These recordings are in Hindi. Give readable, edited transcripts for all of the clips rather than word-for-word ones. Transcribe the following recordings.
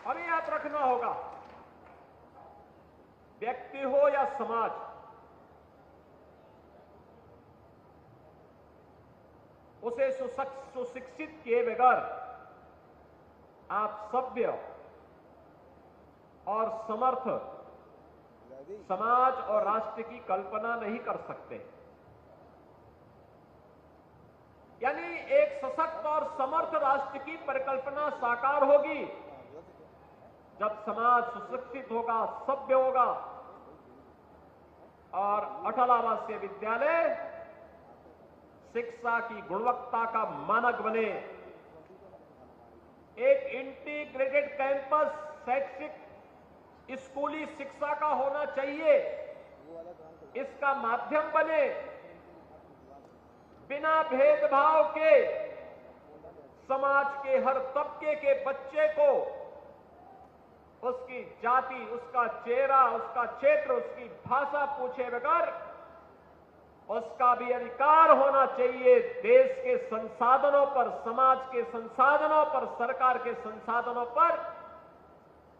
हमें याद रखना होगा, व्यक्ति हो या समाज, उसे सुशिक्षित किए बगैर आप सभ्य और समर्थ समाज और राष्ट्र की कल्पना नहीं कर सकते। यानी एक सशक्त और समर्थ राष्ट्र की परिकल्पना साकार होगी जब समाज सुशिक्षित होगा, सभ्य होगा और अटल आवासीय विद्यालय शिक्षा की गुणवत्ता का मानक बने। एक इंटीग्रेटेड कैंपस शैक्षिक स्कूली शिक्षा का होना चाहिए, इसका माध्यम बने। बिना भेदभाव के समाज के हर तबके के बच्चे को उसकी जाति, उसका चेहरा, उसका क्षेत्र, उसकी भाषा पूछे बगैर उसका भी अधिकार होना चाहिए देश के संसाधनों पर, समाज के संसाधनों पर, सरकार के संसाधनों पर।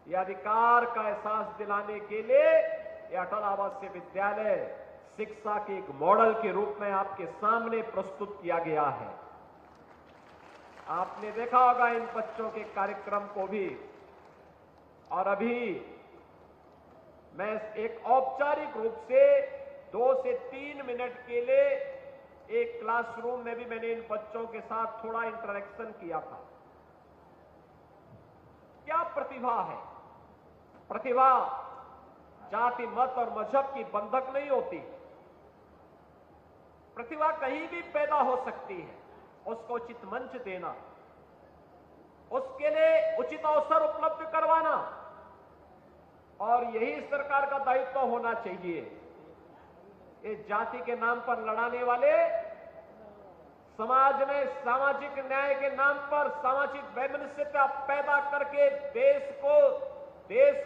यह अधिकार का एहसास दिलाने के लिए यह अटल आवासीय विद्यालय शिक्षा के एक मॉडल के रूप में आपके सामने प्रस्तुत किया गया है। आपने देखा होगा इन बच्चों के कार्यक्रम को भी। और अभी मैं एक औपचारिक रूप से 2 से 3 मिनट के लिए एक क्लासरूम में भी मैंने इन बच्चों के साथ थोड़ा इंटरेक्शन किया था। क्या प्रतिभा है! प्रतिभा जाति, मत और मजहब की बंधक नहीं होती। प्रतिभा कहीं भी पैदा हो सकती है, उसको उचित मंच देना, उसके लिए उचित अवसर उपलब्ध करवाना, और यही सरकार का दायित्व होना चाहिए। ये जाति के नाम पर लड़ाने वाले, समाज में सामाजिक न्याय के नाम पर सामाजिक वैमनस्यता पैदा करके देश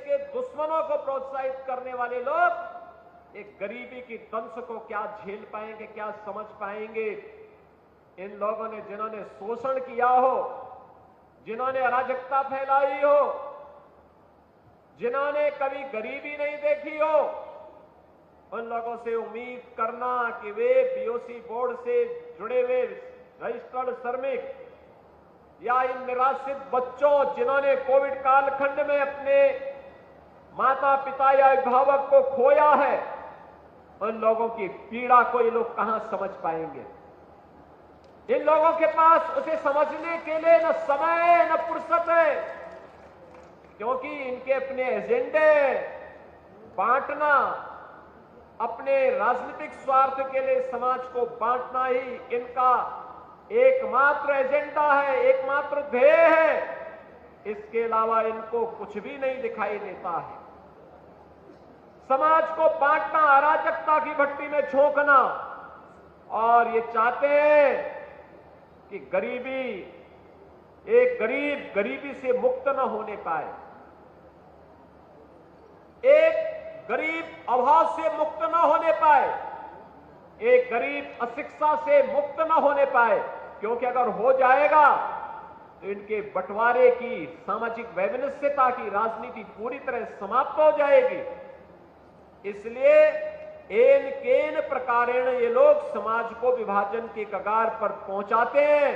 के दुश्मनों को प्रोत्साहित करने वाले लोग एक गरीबी की दंश को क्या झेल पाएंगे, क्या समझ पाएंगे। इन लोगों ने, जिन्होंने शोषण किया हो, जिन्होंने अराजकता फैलाई हो, जिन्होंने कभी गरीबी नहीं देखी हो, उन लोगों से उम्मीद करना कि वे बीओसी बोर्ड से जुड़े हुए रजिस्टर्ड श्रमिक या इन निराश्रित बच्चों जिन्होंने कोविड कालखंड में अपने माता पिता या अभिभावक को खोया है, उन लोगों की पीड़ा को ये लोग कहां समझ पाएंगे। इन लोगों के पास उसे समझने के लिए न समय है, न फुर्सत है, क्योंकि इनके अपने एजेंडे बांटना, अपने राजनीतिक स्वार्थ के लिए समाज को बांटना ही इनका एकमात्र एजेंडा है, एकमात्र ध्येय है। इसके अलावा इनको कुछ भी नहीं दिखाई देता है। समाज को बांटना, अराजकता की भट्टी में झोंकना, और ये चाहते हैं कि एक गरीब गरीबी से मुक्त न होने पाए, एक गरीब अभाव से मुक्त न होने पाए, एक गरीब अशिक्षा से मुक्त न होने पाए। क्योंकि अगर हो जाएगा तो इनके बंटवारे की, सामाजिक वैमनस्यता की राजनीति पूरी तरह समाप्त हो जाएगी। इसलिए एन केन प्रकारेण ये लोग समाज को विभाजन के कगार पर पहुंचाते हैं।